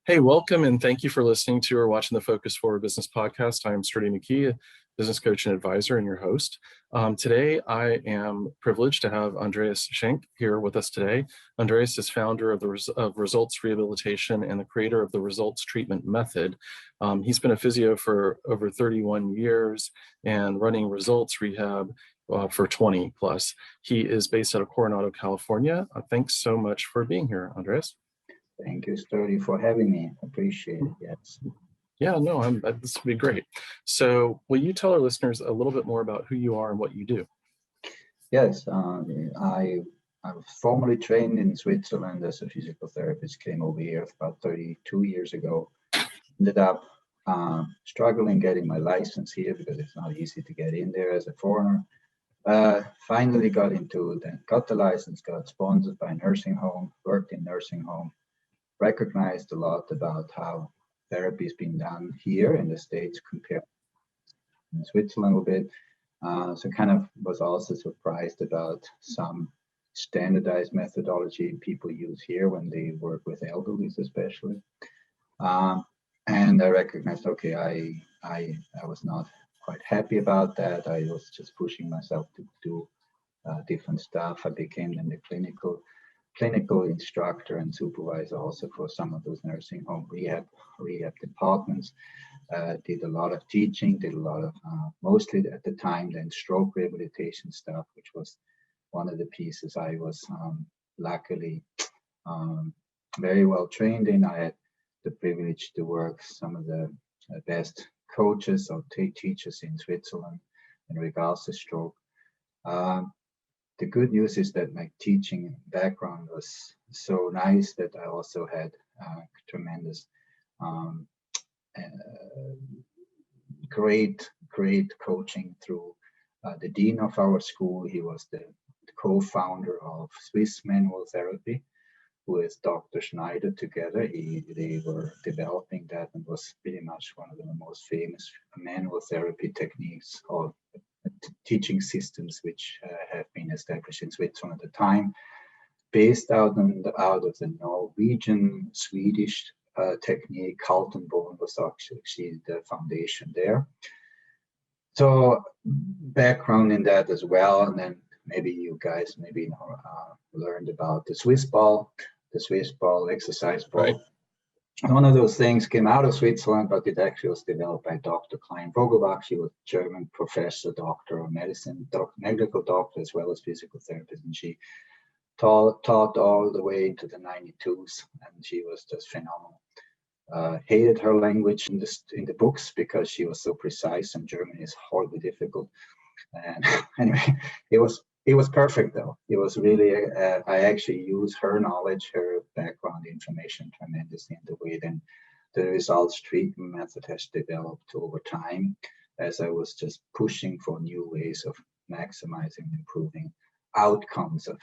Hey, welcome and thank you for listening to or watching the Focus Forward Business Podcast. I'm Sturdy McKee, a business coach and advisor and your host. Today, I am privileged to have Andreas Schenk here with us today. Andreas is founder of Results Rehabilitation and the creator of the Results Treatment Method. He's been a physio for over 31 years and running Results Rehab for 20 plus. He is based out of Coronado, California. Thanks so much for being here, Andreas. Thank you, Sturdy, for having me. Appreciate it. Yes. Yeah, no, this would be great. So will you tell our listeners a little bit more about who you are and what you do? Yes, I was formerly trained in Switzerland as a physical therapist, came over here about 32 years ago. Ended up struggling getting my license here because it's not easy to get in there as a foreigner. Finally got the license, got sponsored by a nursing home, worked in nursing home, recognized a lot about how therapy is being done here in the States compared to Switzerland a bit. So kind of was also surprised about some standardized methodology people use here when they work with elderlies especially. And I recognized, okay, I was not quite happy about that. I was just pushing myself to do different stuff. I became then the clinical instructor and supervisor also for some of those nursing home rehab departments. Did a lot of teaching, did a lot of mostly at the time then stroke rehabilitation stuff, which was one of the pieces I was luckily very well trained in. I had the privilege to work some of the best coaches or teachers in Switzerland in regards to stroke. The good news is that my teaching background was so nice that I also had tremendous, great coaching through the dean of our school. He was the co-founder of Swiss Manual Therapy, with Dr. Schneider together. They were developing that and was pretty much one of the most famous manual therapy techniques or teaching systems which have been established in Switzerland at the time, based out of the Norwegian, Swedish technique. Kaltenborn was actually the foundation there. So background in that as well, and then maybe you guys learned about the Swiss ball exercise ball. Right. One of those things came out of Switzerland, but it actually was developed by Dr. Klein Vogelbach. She was a German professor, doctor of medicine, medical doctor, as well as physical therapist. And she taught all the way into the 92s, and she was just phenomenal. Hated her language in the books because she was so precise, and German is horribly difficult. And anyway, it was perfect though. It was really, I actually use her knowledge, her background information tremendously in the way then the results treatment method has developed over time, as I was just pushing for new ways of maximizing and improving outcomes of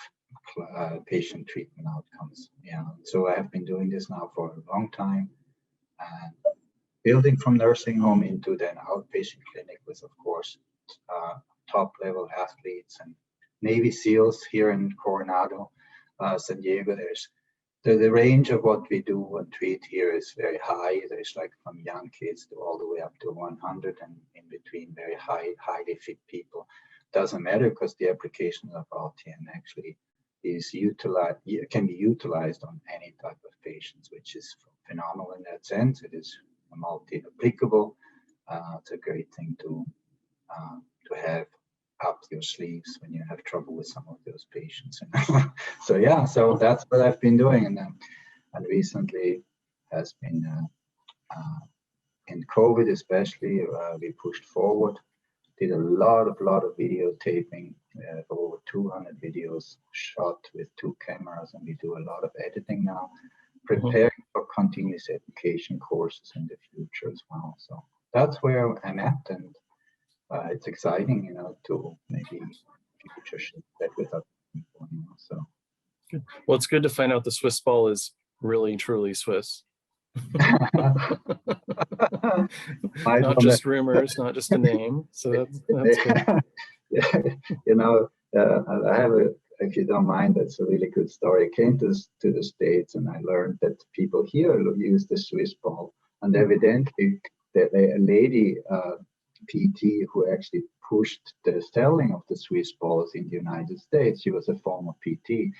patient treatment outcomes. Yeah, so I have been doing this now for a long time, and building from nursing home into then outpatient clinic with, of course, top level athletes and Navy SEALs here in Coronado, San Diego. There's the range of what we do and treat here is very high. There's like from young kids to all the way up to 100, and in between very highly fit people. Doesn't matter because the application of RTM actually can be utilized on any type of patients, which is phenomenal in that sense. It is multi-applicable. It's a great thing to have up your sleeves when you have trouble with some of those patients. So that's what I've been doing, and recently has been in COVID especially. We pushed forward, did a lot of videotaping, over 200 videos shot with 2 cameras, and we do a lot of editing now, preparing for continuous education courses in the future as well. So that's where I'm at, and it's exciting, to maybe future share that with other people, so. Good. Well, it's good to find out the Swiss ball is really, truly Swiss. Not just rumors, not just a name. So that's good. I have a if you don't mind, that's a really good story. I came to the States and I learned that people here use the Swiss ball. And evidently, a lady PT who actually pushed the selling of the Swiss balls in the United States, she was a former PT,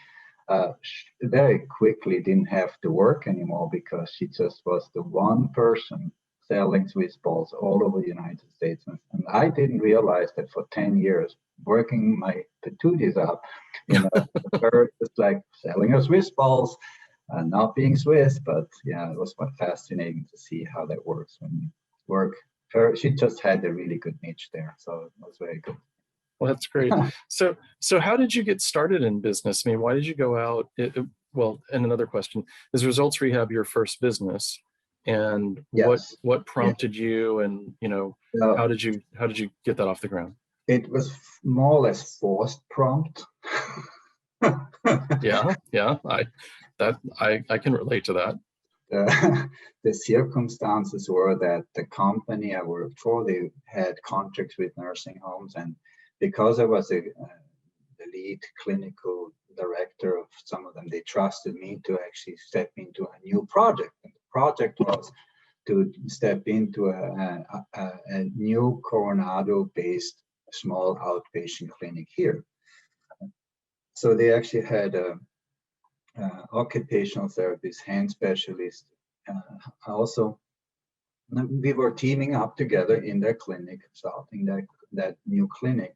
very quickly didn't have to work anymore because she just was the one person selling Swiss balls all over the United States. And I didn't realize that for 10 years, working my patooties up, her just like selling her Swiss balls, not being Swiss, but yeah, it was quite fascinating to see how that works when you work. She just had a really good niche there, so it was very good. Well, that's great. So how did you get started in business? I mean, why did you go out? Well, and another question, is Results Rehab your first business? And Yes. what prompted you, and how did you get that off the ground? It was more or less forced prompt. Yeah, I can relate to that. The circumstances were that the company I worked for, they had contracts with nursing homes, and because I was the lead clinical director of some of them, they trusted me to actually step into a new project. And the project was to step into a new Coronado-based small outpatient clinic here. So they actually had a occupational therapist, hand specialist. Also, we were teaming up together in their clinic, starting that new clinic.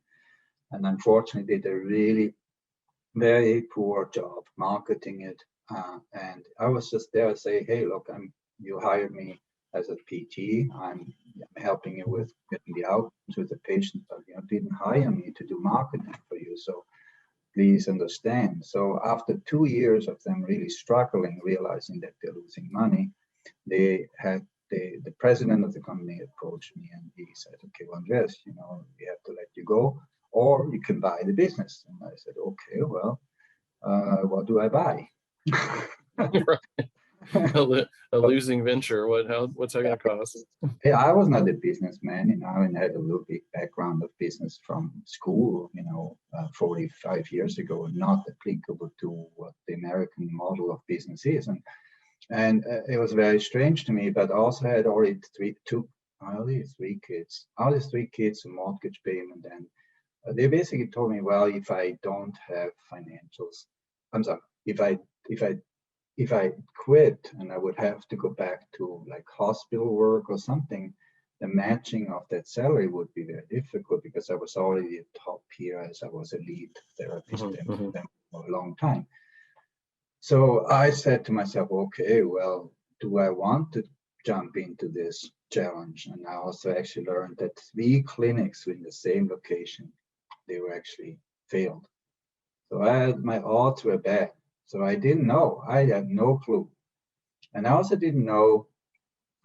And unfortunately, they did a really very poor job marketing it. And I was just there to say, hey, look, you hired me as a PT. I'm helping you with getting the outcomes with the patient, but you didn't hire me to do marketing for you. So please understand. So after 2 years of them really struggling, realizing that they're losing money, they had the president of the company approached me and he said, okay, well, Andreas, we have to let you go, or you can buy the business. And I said, okay, well, what do I buy? A losing venture. What's that going to cost? Yeah, I was not a businessman, I had a little bit background of business from school, 45 years ago, not applicable to what the American model of business is. And it was very strange to me, but also had already three kids, a mortgage payment. And they basically told me, well, if I don't have financials, I'm sorry, if I quit and I would have to go back to like hospital work or something, the matching of that salary would be very difficult because I was already a top peer as I was a lead therapist for a long time. So I said to myself, okay, well, do I want to jump into this challenge? And I also actually learned that 3 clinics in the same location, they were actually failed. So my odds were bad. So I didn't know. I had no clue. And I also didn't know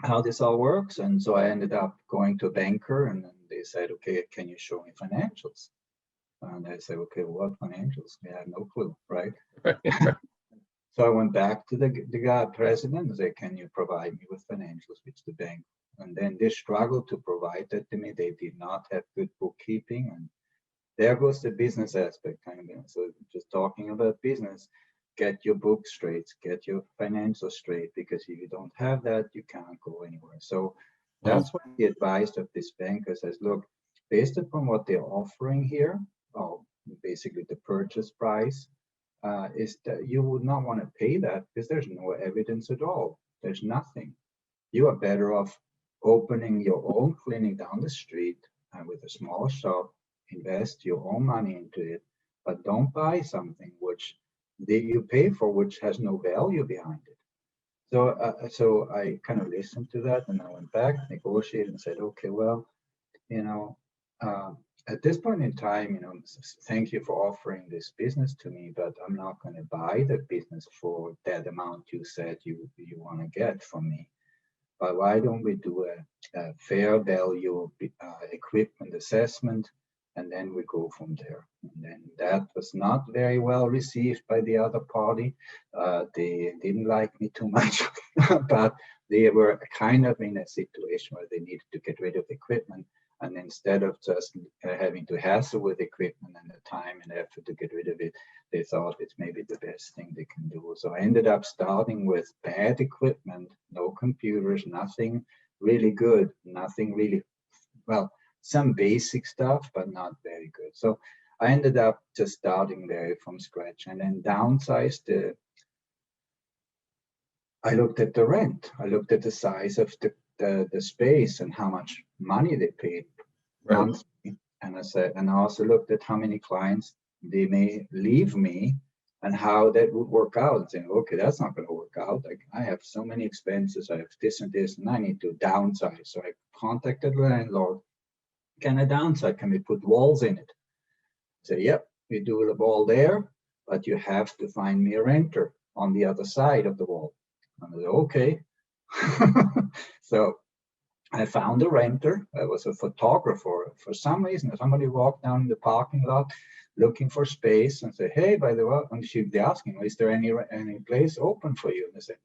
how this all works. And so I ended up going to a banker and then they said, okay, can you show me financials? And I said, okay, what financials? I had no clue, right? So I went back to the guy president and said, can you provide me with financials, which the bank? And then they struggled to provide that to me. They did not have good bookkeeping. And there goes the business aspect So just talking about business, get your book straight, get your financials straight, because if you don't have that, you can't go anywhere. So that's what the advice of this banker says, look, based upon what they're offering here, basically the purchase price, is that you would not want to pay that because there's no evidence at all. There's nothing. You are better off opening your own clinic down the street with a small shop, invest your own money into it, but don't buy something which you pay for, which has no value behind it. So I kind of listened to that, and I went back, negotiated, and said, okay, well, at this point in time, thank you for offering this business to me, but I'm not going to buy the business for that amount you said you want to get from me. But why don't we do a fair value equipment assessment, and then we go from there. And then that was not very well received by the other party. They didn't like me too much, but they were kind of in a situation where they needed to get rid of equipment. And instead of just having to hassle with equipment and the time and effort to get rid of it, they thought it's maybe the best thing they can do. So I ended up starting with bad equipment, no computers, nothing really good, nothing really, well, some basic stuff, but not very good. So I ended up just starting there from scratch and then downsized. I looked at the rent. I looked at the size of the space and how much money they paid monthly. And I said, and I also looked at how many clients they may leave me and how that would work out. And saying, okay, that's not going to work out. Like, I have so many expenses. I have this and this, and I need to downsize. So I contacted the landlord. Can I downsize? Can we put walls in it? I said, yep, we do the wall there, but you have to find me a renter on the other side of the wall. I said, okay. So I found a renter. I was a photographer. For some reason, somebody walked down the parking lot looking for space and said, hey, by the way, and she'd be asking, is there any place open for you? And I said,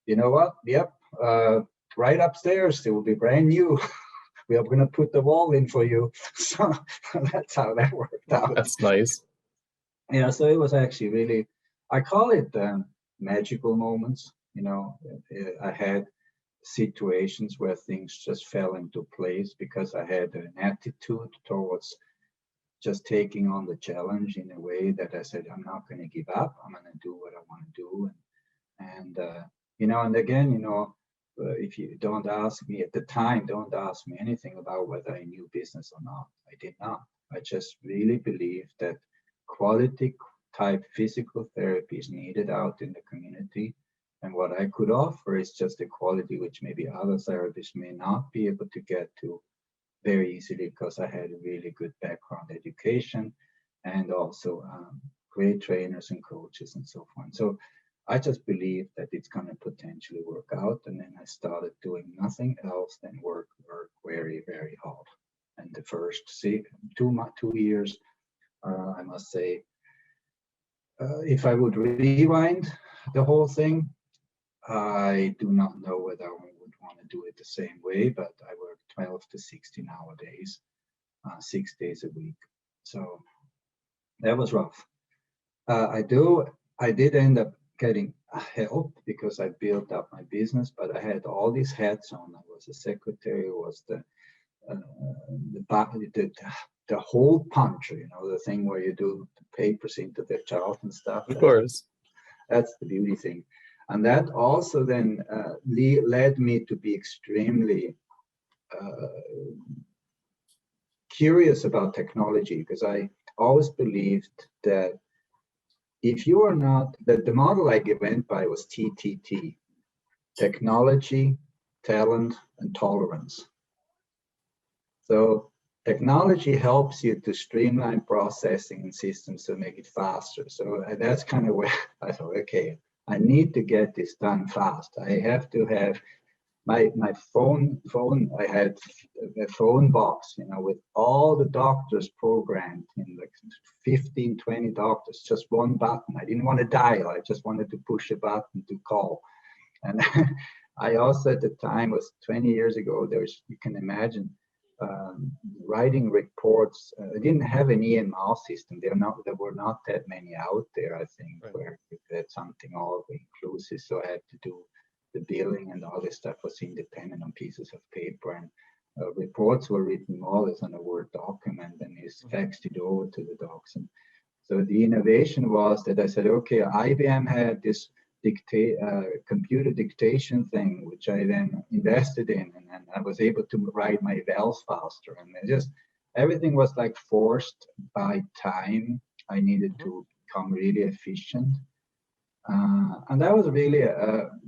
you know what? Yep, right upstairs. It will be brand new. We are going to put the wall in for you. So that's how that worked out. That's nice. Yeah, so it was actually really, I call it magical moments. You know, I had situations where things just fell into place because I had an attitude towards just taking on the challenge in a way that I said, I'm not going to give up. I'm going to do what I want to do. And you know, and again, you know, if you don't ask me at the time, don't ask me anything about whether I knew business or not. I did not. I just really believed that quality type physical therapy is needed out in the community. And what I could offer is just a quality which maybe other therapists may not be able to get to very easily because I had a really good background education and also great trainers and coaches and so forth. So I just believe that it's going to potentially work out. And then I started doing nothing else than work very, very hard. And the first 2 years, I must say, if I would rewind the whole thing, I do not know whether I would want to do it the same way, but I work 12 to 16-hour days, 6 days a week. So that was rough. I did end up getting help because I built up my business, but I had all these hats on. I was a secretary, was the hole puncher, you know, the thing where you do the papers into the chart and stuff. Of course. That's the beauty thing. And that also then led me to be extremely curious about technology, because I always believed that if you are not, that the model I went by was TTT, technology, talent, and tolerance. So technology helps you to streamline processing and systems to make it faster. So that's kind of where I thought, okay, I need to get this done fast. I have to have my phone. I had a phone box, you know, with all the doctors programmed in, like 15, 20 doctors, just one button. I didn't want to dial. I just wanted to push a button to call. And I also at the time, was 20 years ago, you can imagine, writing reports. I didn't have an EMR system. There were not that many out there, I think, right, where you had something all inclusive. So I had to do the billing, and all this stuff was independent on pieces of paper. And reports were written more or less on a Word document and is faxed it over to the docs. And so the innovation was that I said, okay, IBM had this computer dictation thing, which I then invested in, and then I was able to write my evals faster. And just everything was like forced by time. I needed to become really efficient. And that was really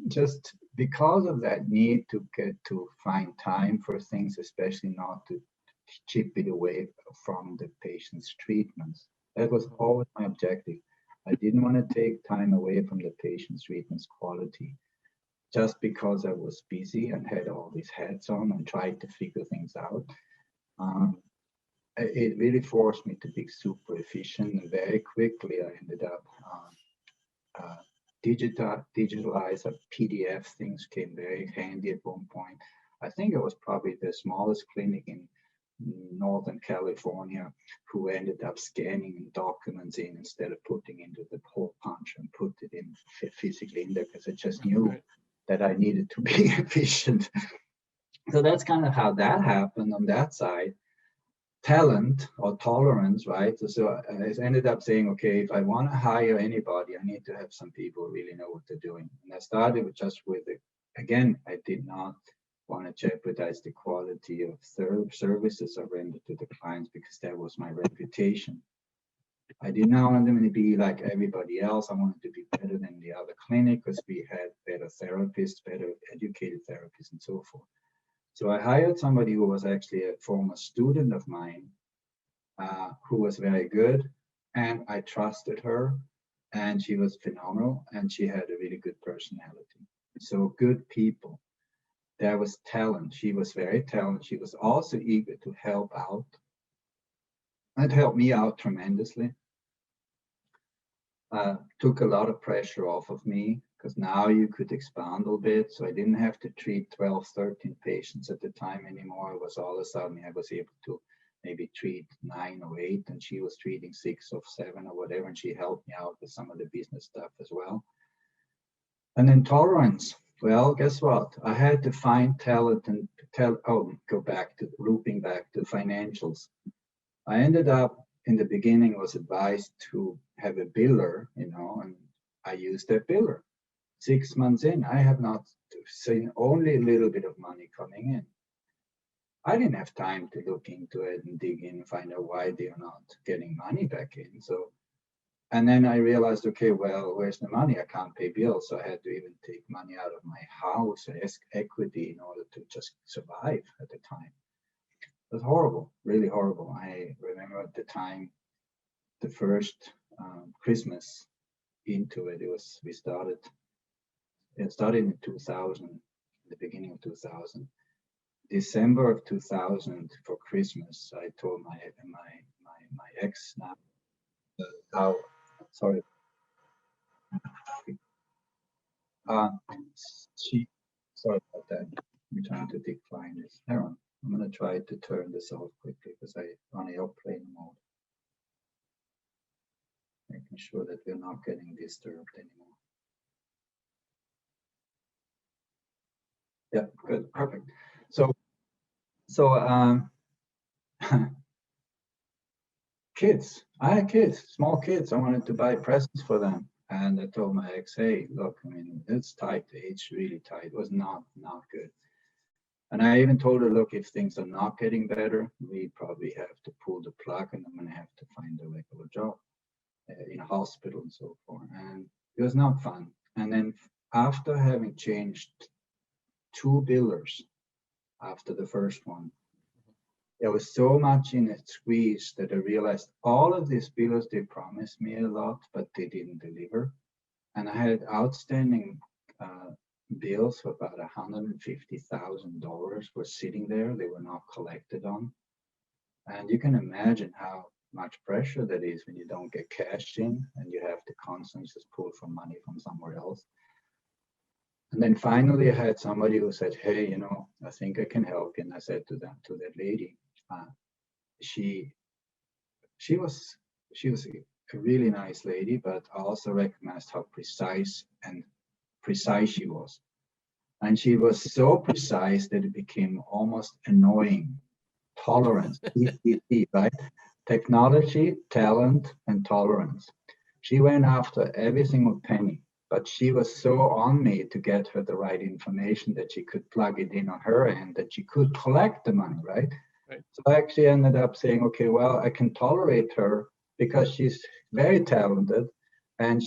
just because of that need to get to find time for things, especially not to chip it away from the patient's treatments. That was always my objective. I didn't want to take time away from the patient's treatment's quality just because I was busy and had all these hats on and tried to figure things out. It really forced me to be super efficient, and very quickly I ended up digitalize a PDF. Things came very handy at one point. I think it was probably the smallest clinic in Northern California who ended up scanning documents in instead of putting into the hole punch and put it in physically in there, because I just knew that I needed to be efficient. So that's kind of how that happened on that side. Talent or tolerance, right? So I ended up saying, okay, if I want to hire anybody, I need to have some people who really know what they're doing. And I started with again, I did not want to jeopardize the quality of services I rendered to the clients, because that was my reputation. I did not want them to be like everybody else. I wanted to be better than the other clinic, because we had better therapists, better educated therapists, and so forth. So I hired somebody who was actually a former student of mine, who was very good, and I trusted her, and she was phenomenal, and she had a really good personality. So good people. There was talent. She was very talented. She was also eager to help out. It helped me out tremendously. Took a lot of pressure off of me, because now you could expand a little bit. So I didn't have to treat 12, 13 patients at the time anymore. It was all of a sudden I was able to maybe treat 9 or 8, and she was treating 6 or 7 or whatever. And she helped me out with some of the business stuff as well. And then tolerance. Well, guess what? I had to find talent and looping back to financials. I ended up in the beginning was advised to have a biller, and I used that biller. 6 months in, I have not seen only a little bit of money coming in. I didn't have time to look into it and dig in and find out why they are not getting money back in. And then I realized, okay, well, where's the money? I can't pay bills. So I had to even take money out of my house as equity in order to just survive at the time. It was horrible, really horrible. I remember at the time, the first Christmas into it, it started in 2000, the beginning of 2000. December of 2000 for Christmas, I told my ex now, how, sorry. Sorry about that. I'm trying to decline this. Hang on. I'm going to try to turn this off quickly because I'm on airplane mode. Making sure that we're not getting disturbed anymore. Yeah, good, perfect. So kids. I had kids, small kids. I wanted to buy presents for them. And I told my ex, hey, look, I mean, it's tight. It's really tight. It was not good. And I even told her, look, if things are not getting better, we probably have to pull the plug and I'm going to have to find a regular job in a hospital and so forth. And it was not fun. And then after having changed 2 billers after the first one, there was so much in a squeeze that I realized all of these billers, they promised me a lot, but they didn't deliver. And I had outstanding bills for about $150,000 were sitting there. They were not collected on. And you can imagine how much pressure that is when you don't get cash in and you have to constantly just pull from money from somewhere else. And then finally I had somebody who said, hey, I think I can help you. And I said to that lady, she was a really nice lady, but I also recognized how precise she was. And she was so precise that it became almost annoying. Tolerance, right? Technology, talent, and tolerance. She went after every single penny, but she was so on me to get her the right information that she could plug it in on her end, that she could collect the money, right? So I actually ended up saying, okay, well, I can tolerate her because she's very talented, and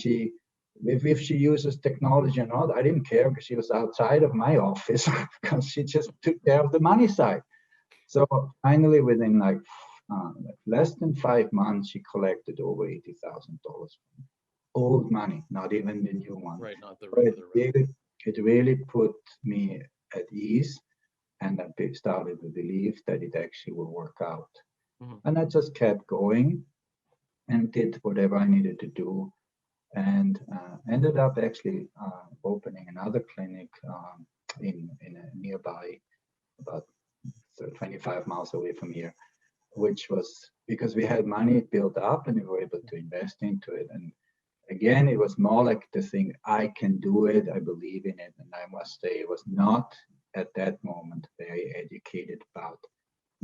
if she uses technology or not, I didn't care because she was outside of my office because she just took care of the money side. So finally, within less than 5 months, she collected over $80,000. Old money, not even the new one. Right, not the regular. It really put me at ease, and I started to believe that it actually will work out. Mm-hmm. And I just kept going and did whatever I needed to do, and ended up actually opening another clinic in a nearby, about 25 miles away from here. which was because we had money built up and we were able to invest into it. And again, it was more like the thing, I can do it, I believe in it. And I must say, it was not at that moment very educated about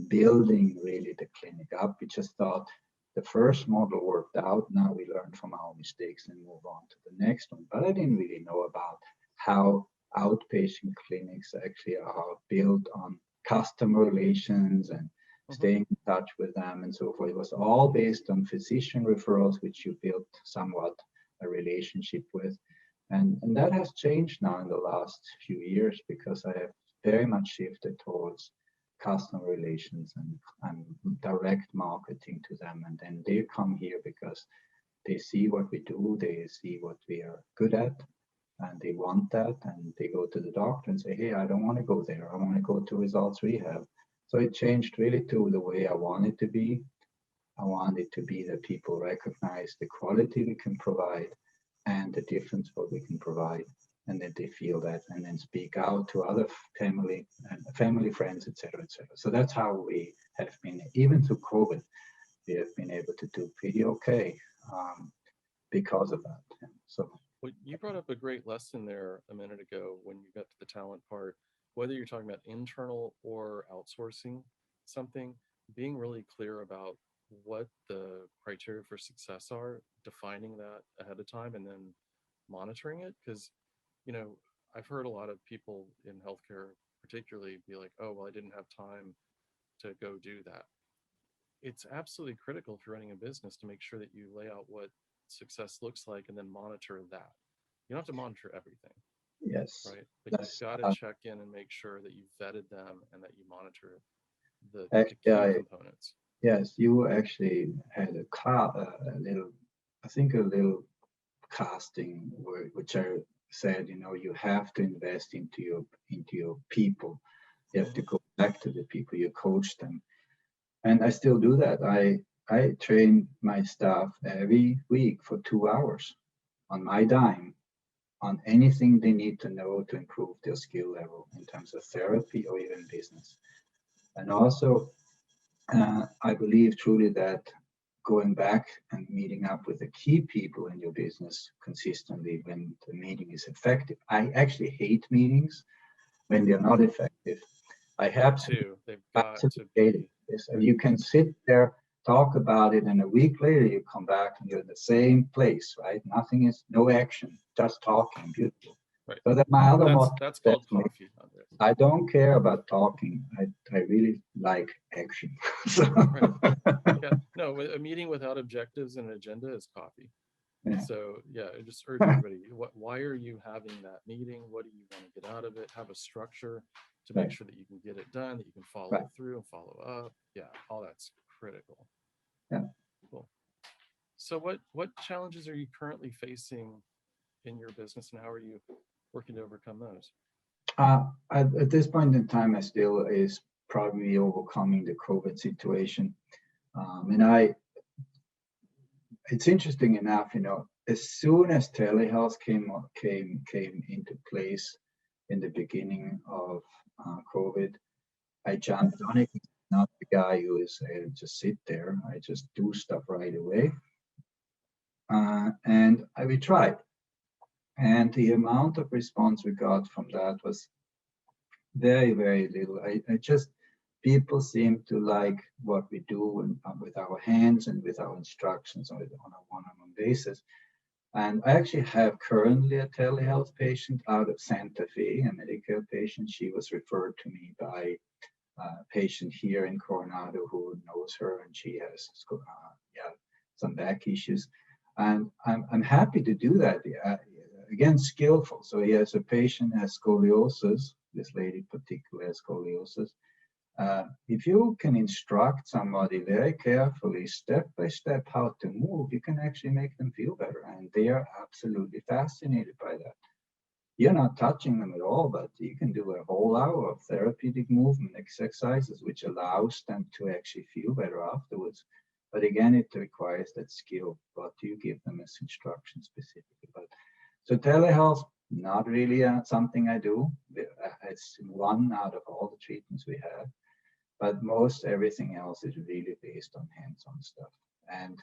building really the clinic up. We just thought the first model worked out. Now we learn from our mistakes and move on to the next one. But I didn't really know about how outpatient clinics actually are built on customer relations and staying in touch with them and so forth. It was all based on physician referrals, which you built somewhat a relationship with. And that has changed now in the last few years, because I have very much shifted towards customer relations and direct marketing to them. And then they come here because they see what we do, they see what we are good at, and they want that. And they go to the doctor and say, hey, I don't want to go there. I want to go to Results Rehab. So it changed really to the way I want it to be. I want it to be that people recognize the quality we can provide and the difference what we can provide, and that they feel that, and then speak out to other family and family friends, etc., etc. So that's how we have been, even through COVID, we have been able to do pretty okay because of that. So, well, you brought up a great lesson there a minute ago when you got to the talent part. Whether you're talking about internal or outsourcing something, being really clear about what the criteria for success are, defining that ahead of time, and then monitoring it. Because, you know, I've heard a lot of people in healthcare, particularly, be like, oh, well, I didn't have time to go do that. It's absolutely critical if you're running a business to make sure that you lay out what success looks like and then monitor that. You don't have to monitor everything, yes, right? But you've got to check in and make sure that you've vetted them and that you monitor the key components. Yes, you actually had a little, I think a little casting which I said, you know, you have to invest into your people. You have to go back to the people, you coach them. And I still do that. I train my staff every week for 2 hours on my dime on anything they need to know to improve their skill level in terms of therapy or even business. And also, I believe truly that going back and meeting up with the key people in your business consistently when the meeting is effective. I actually hate meetings when they're not effective. I have to. They've got to be. So you can sit there, talk about it, and a week later you come back and you're in the same place, right? Nothing is, no action, just talking. Beautiful. Right. So that my other that's called coffee. I don't care about talking. I really like action. So. Right. Yeah. No, a meeting without objectives and an agenda is coffee. Yeah. So yeah, I just urge everybody, why are you having that meeting? What do you want to get out of it? Have a structure to make sure that you can get it done, that you can follow through and follow up. Yeah, all that's critical. Yeah. Cool. So what challenges are you currently facing in your business, and how are you working to overcome those? At this point in time, I still is probably overcoming the COVID situation. And it's interesting enough, you know, as soon as telehealth came into place in the beginning of COVID, I jumped on it. Not the guy who is just sit there. I just do stuff right away. And we tried. And the amount of response we got from that was very, very little. I just, people seem to like what we do with our hands and with our instructions on a one-on-one basis. And I actually have currently a telehealth patient out of Santa Fe, a Medicare patient. She was referred to me by a patient here in Coronado who knows her, and she has some back issues. And I'm happy to do that. Again, skillful. So he has a patient has scoliosis. This lady particularly has scoliosis. If you can instruct somebody very carefully, step by step, how to move, you can actually make them feel better. And they are absolutely fascinated by that. You're not touching them at all, but you can do a whole hour of therapeutic movement exercises, which allows them to actually feel better afterwards. But again, it requires that skill. What do you give them as instruction specifically? But so telehealth, not really something I do. It's one out of all the treatments we have. but most everything else is really based on hands-on stuff. And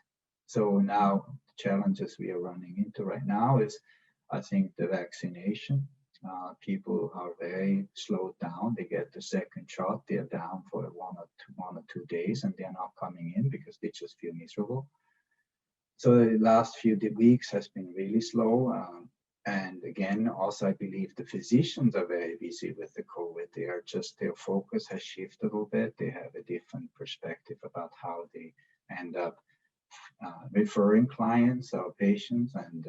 so now the challenges we are running into right now is, I think, the vaccination. People are very slowed down. They get the second shot, they're down for 1 or 2 days, and they're not coming in because they just feel miserable. So the last few weeks has been really slow. And again, also, I believe the physicians are very busy with the COVID. They are just, their focus has shifted a little bit. They have a different perspective about how they end up referring clients or patients. And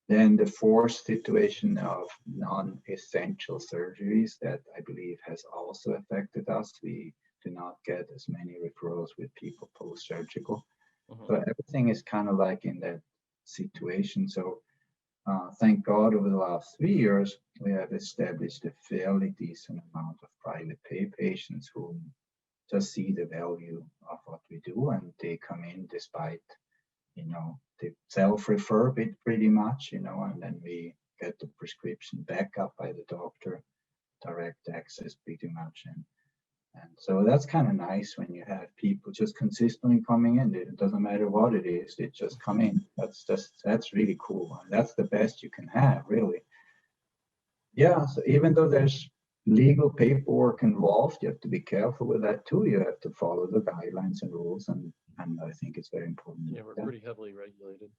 then the forced situation of non-essential surgeries that I believe has also affected us. We do not get as many referrals with people post-surgical. So everything is kind of like in that situation. So thank God over the last 3 years, we have established a fairly decent amount of private pay patients who just see the value of what we do, and they come in despite, they self-refer pretty much, and then we get the prescription back up by the doctor, direct access pretty much. And so that's kind of nice when you have people just consistently coming in. It doesn't matter what it is, they just come in. That's really cool. And that's the best you can have, really. Yeah, so even though there's legal paperwork involved, you have to be careful with that too. You have to follow the guidelines and rules, and I think it's very important. Yeah, we're pretty heavily regulated.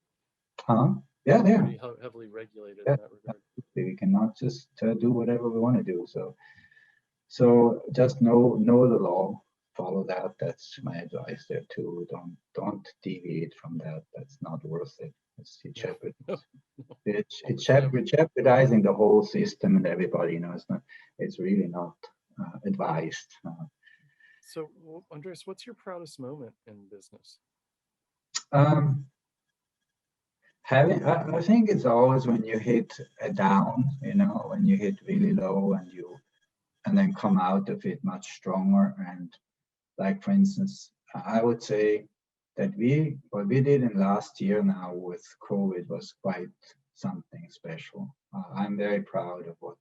Yeah, yeah. Pretty heavily regulated in that regard. We cannot just do whatever we want to do. So just know the law, follow that. That's my advice there too. Don't deviate from that. That's not worth it. It's jeopardizing the whole system and everybody. It's really not advised. So, Andreas, what's your proudest moment in business? I think it's always when you hit a down, when you hit really low and then come out of it much stronger. And like, for instance, I would say that what we did in last year now with COVID was quite something special. I'm very proud of what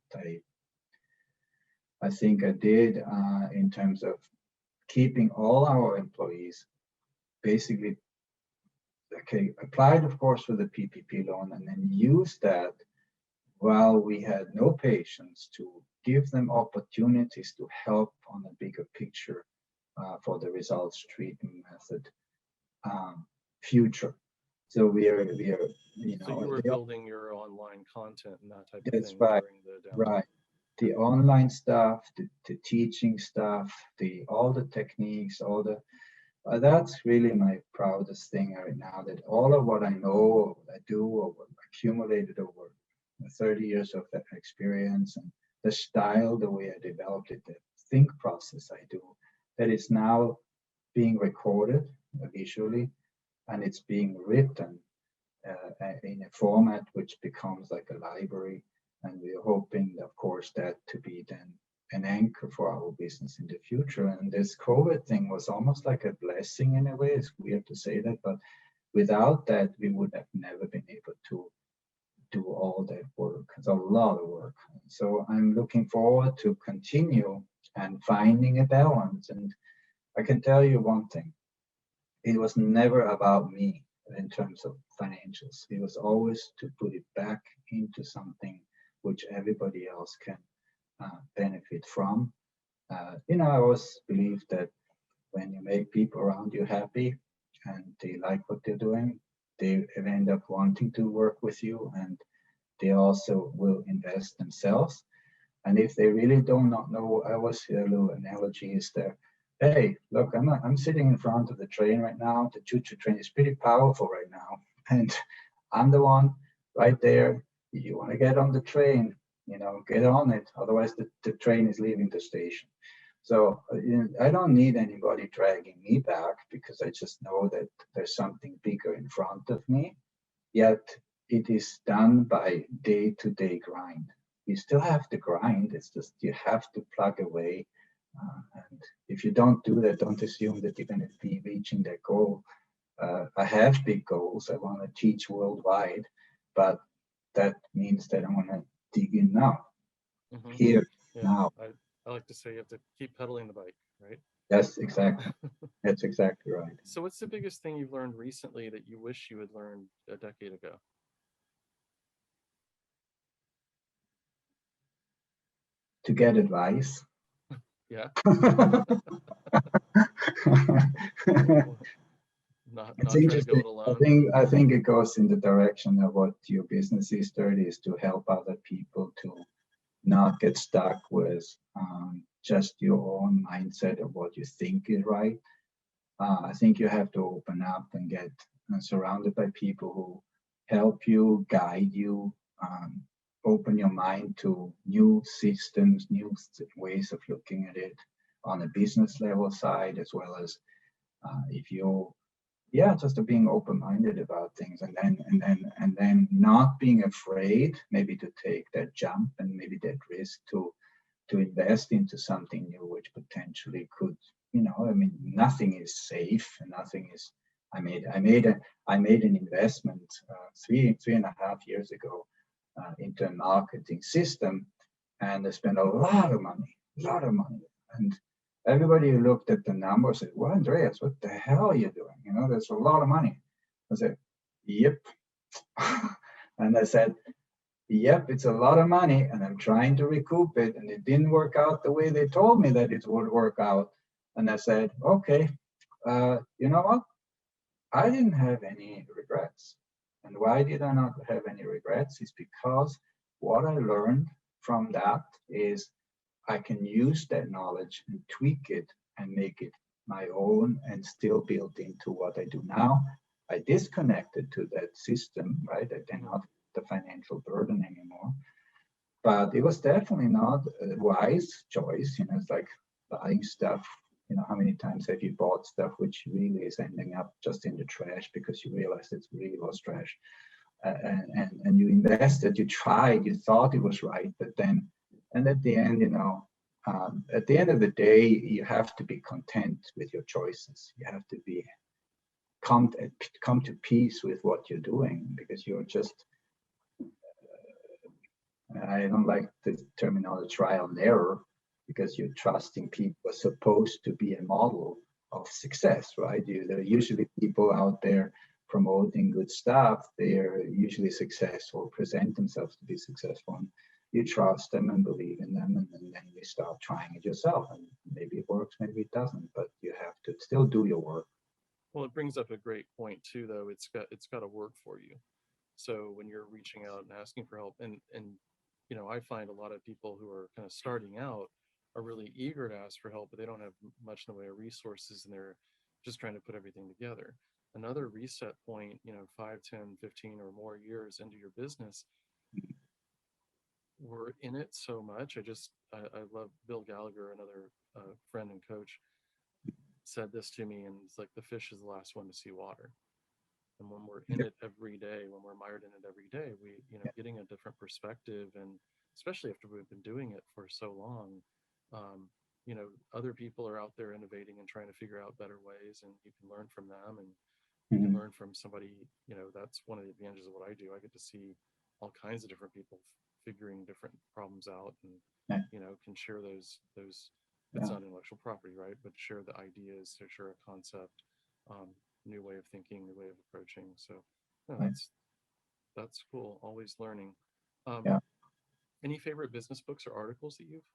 I think I did in terms of keeping all our employees basically, applied, of course, for the PPP loan, and then used that while we had no patients to give them opportunities to help on a bigger picture for the results treatment method future. So we are. So you were building your online content and that type of thing. That's right. During the downtime. Right. The online stuff, the teaching stuff, all the techniques, that's really my proudest thing right now. That all of what I know, what I do, or what accumulated over 30 years of that experience, and the style, the way I developed it, the think process I do, that is now being recorded visually, and it's being written in a format which becomes like a library. And we're hoping, of course, that to be then an anchor for our business in the future. And this COVID thing was almost like a blessing in a way. It's weird to say that, but without that, we would have never been able to do all that work. It's a lot of work. So I'm looking forward to continue and finding a balance. And I can tell you one thing, it was never about me in terms of financials. It was always to put it back into something which everybody else can benefit from. I always believe that when you make people around you happy and they like what they're doing, they end up wanting to work with you, and they also will invest themselves. And if they really do not know, I always hear a little analogy is there. Hey, look, I'm sitting in front of the train right now. The choo-choo train is pretty powerful right now, and I'm the one right there. You want to get on the train, get on it. Otherwise, the train is leaving the station. So I don't need anybody dragging me back, because I just know that there's something bigger in front of me. Yet it is done by day-to-day grind. You still have to grind. It's just you have to plug away. And if you don't do that, don't assume that you're going to be reaching that goal. I have big goals. I want to teach worldwide, but that means that I want to dig in now, here, now. I like to say you have to keep pedaling the bike. right? Yes, exactly. That's exactly right. So what's the biggest thing you've learned recently that you wish you had learned a decade ago? To get advice. Yeah. It's Not try to go interesting. it I alone. think I think it goes in the direction of what your business is. Third is to help other people to not get stuck with just your own mindset of what you think is right. I think you have to open up and get surrounded by people who help you, guide you, open your mind to new systems, new ways of looking at it on a business level side, as well as if you, yeah, just being open-minded about things, and then not being afraid, maybe to take that jump and maybe that risk to invest into something new, which potentially could, I mean, nothing is safe and nothing is. I made an investment 3.5 years ago into a marketing system, and I spent a lot of money, and everybody who looked at the numbers said, "Well, Andreas, what the hell are you doing? There's a lot of money." I said, "Yep," and I said, "Yep, it's a lot of money, and I'm trying to recoup it, and it didn't work out the way they told me that it would work out." And I said, "Okay, you know what? I didn't have any regrets. And why did I not have any regrets? Is because what I learned from that is I can use that knowledge and tweak it and make it my own and still build into what I do now. I disconnected to that system, right? I didn't Mhm. have the financial burden anymore. But it was definitely not a wise choice. It's like buying stuff. How many times have you bought stuff which really is ending up just in the trash because you realized it really was trash? And you invested, you tried, you thought it was right, but then, and at the end, at the end of the day, you have to be content with your choices. You have to be come come to peace with what you're doing, because you're just. I don't like the terminology trial and error, because you're trusting people are supposed to be a model of success, right? There are usually people out there promoting good stuff. They're usually successful, present themselves to be successful. And you trust them and believe in them, and then you start trying it yourself. And maybe it works, maybe it doesn't, but you have to still do your work. Well, it brings up a great point too, though. It's got to work for you. So when you're reaching out and asking for help, and I find a lot of people who are kind of starting out are really eager to ask for help, but they don't have much in the way of resources, and they're just trying to put everything together. Another reset point, 5, 10, 15 or more years into your business, we're in it so much. I love Bill Gallagher, another friend and coach, said this to me, and it's like the fish is the last one to see water. And when we're in Yep. it every day, when we're mired in it every day, we, getting a different perspective, and especially after we've been doing it for so long, um, other people are out there innovating and trying to figure out better ways, and you can learn from them, and you can Mhm. learn from somebody. That's one of the advantages of what I do. I get to see all kinds of different people figuring different problems out, and Yeah. can share those. It's Yeah. not intellectual property, right? But share the ideas, to share a concept, um, new way of thinking, new way of approaching. So, no, Right. that's cool. Always learning. Um, Yeah. any favorite business books or articles that you've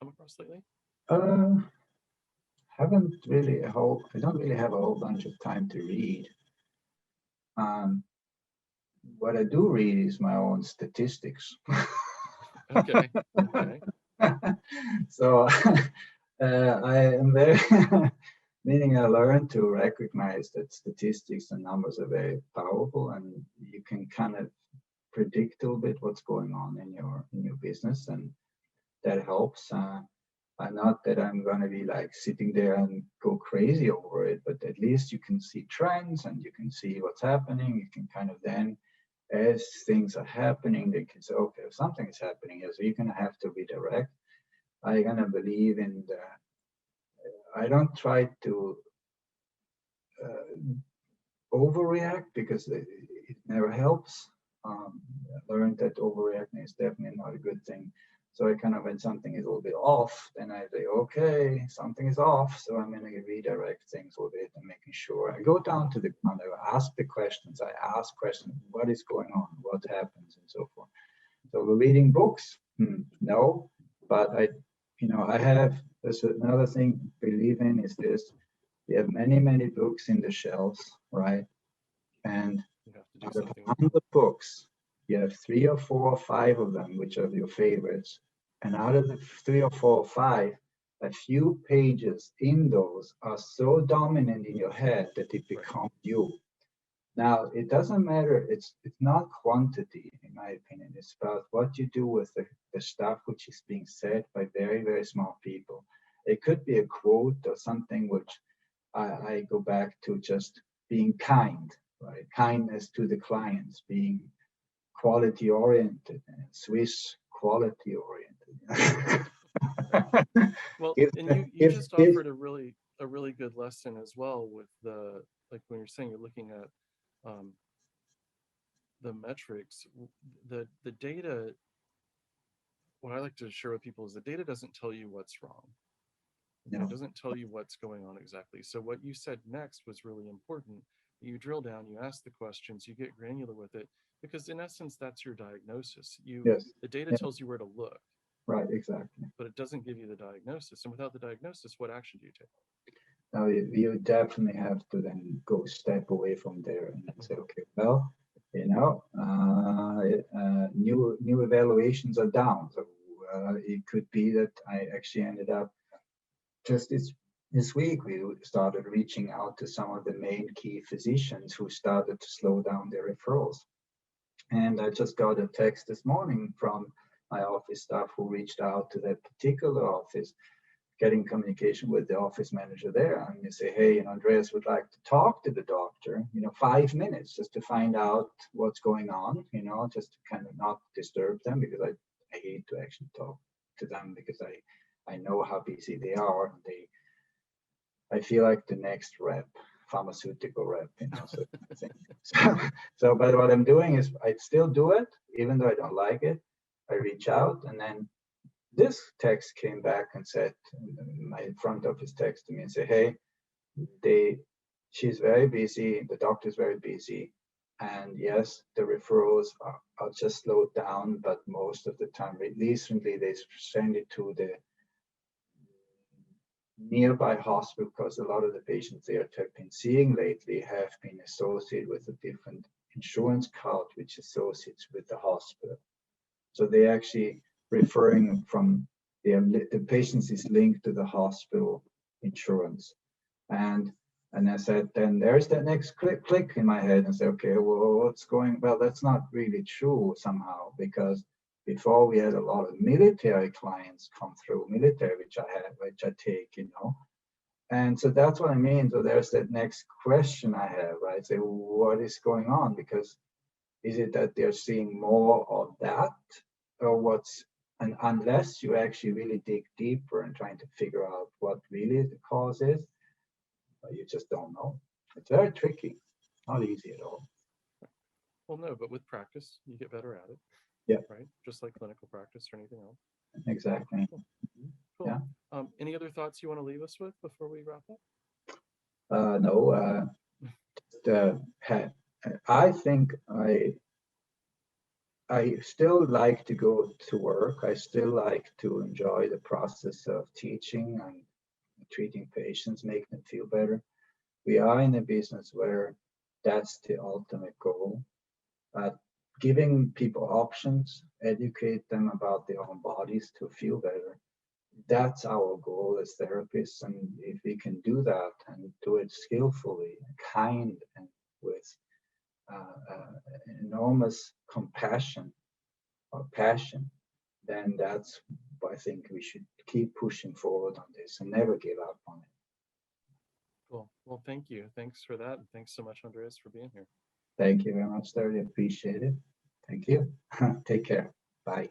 come across lately? Uh, I don't really have a whole bunch of time to read. Um, what I do read is my own statistics. Okay, okay. So I am very, meaning I learned to recognize that statistics and numbers are very powerful, and you can kind of predict a little bit what's going on in your business, and that helps. Not that I'm going to be like sitting there and go crazy over it, but at least you can see trends and you can see what's happening. You can kind of then, as things are happening, they can say, okay, if something is happening here, so you're going to have to redirect. I'm going to believe in the, I don't try to overreact, because it never helps. I learned that overreacting is definitely not a good thing. So I kind of, when something is a little bit off, then I say, okay, something is off. So I'm going to redirect things a little bit and making sure I go down to the ground. I ask the questions. I ask questions. What is going on? What happens? And so forth. So we're reading books? No, but I have, there's another thing I believe in is this. We have many, many books in the shelves, right? And out of 100 books, you have 3 or 4 or 5 of them, which are your favorites. And out of the 3 or 4 or 5, a few pages in those are so dominant in your head that it becomes you. Now, it doesn't matter. It's not quantity, in my opinion. It's about what you do with the stuff which is being said by very, very smart people. It could be a quote or something which I go back to just being kind, right? Kindness to the clients, being quality oriented, and Swiss quality oriented. Well, and you just offered a really good lesson as well with the, like when you're saying you're looking at the metrics, the data. What I like to share with people is the data doesn't tell you what's wrong. No. It doesn't tell you what's going on exactly. So what you said next was really important. You drill down, you ask the questions, you get granular with it, because in essence, that's your diagnosis. The data tells you where to look. Right, exactly. But it doesn't give you the diagnosis. And without the diagnosis, what action do you take? Now, you definitely have to then go a step away from there and say, okay, well, new evaluations are down. So it could be that I actually ended up just this week, we started reaching out to some of the main key physicians who started to slow down their referrals. And I just got a text this morning from my office staff who reached out to that particular office, getting communication with the office manager there. And you say, hey, Andreas would like to talk to the doctor, 5 minutes just to find out what's going on, just to kind of not disturb them, because I hate to actually talk to them because I know how busy they are. And I feel like the next rep, pharmaceutical rep, so but what I'm doing is I still do it, even though I don't like it. I reach out, and then this text came back and said, my front office texted me and said, hey, she's very busy, the doctor's very busy, and yes, the referrals are just slowed down, but most of the time, recently they send it to the nearby hospital, because a lot of the patients they have been seeing lately have been associated with a different insurance card which associates with the hospital. So they actually referring from the patients is linked to the hospital insurance. And I said, then there's that next click in my head and say, okay, well, what's going, well, that's not really true somehow, because before we had a lot of military clients come through, military, which I take, And so that's what I mean. So there's that next question I have, right? Say, what is going on? Because is it that they're seeing more of that, or and unless you actually really dig deeper and trying to figure out what really the cause is, you just don't know. It's very tricky, not easy at all. Well, no, but with practice, you get better at it. Yeah. Right? Just like clinical practice or anything else. Exactly. Cool. Yeah. Any other thoughts you want to leave us with before we wrap up? No. I think I still like to go to work. I still like to enjoy the process of teaching and treating patients, making them feel better. We are in a business where that's the ultimate goal. Giving people options, educate them about their own bodies to feel better. That's our goal as therapists. And if we can do that and do it skillfully, kind, and with enormous compassion or passion, then that's, I think we should keep pushing forward on this and never give up on it. Cool. Well, thank you. Thanks for that. And thanks so much, Andreas, for being here. Thank you very much, Terry. Appreciate it. Thank you. Take care. Bye.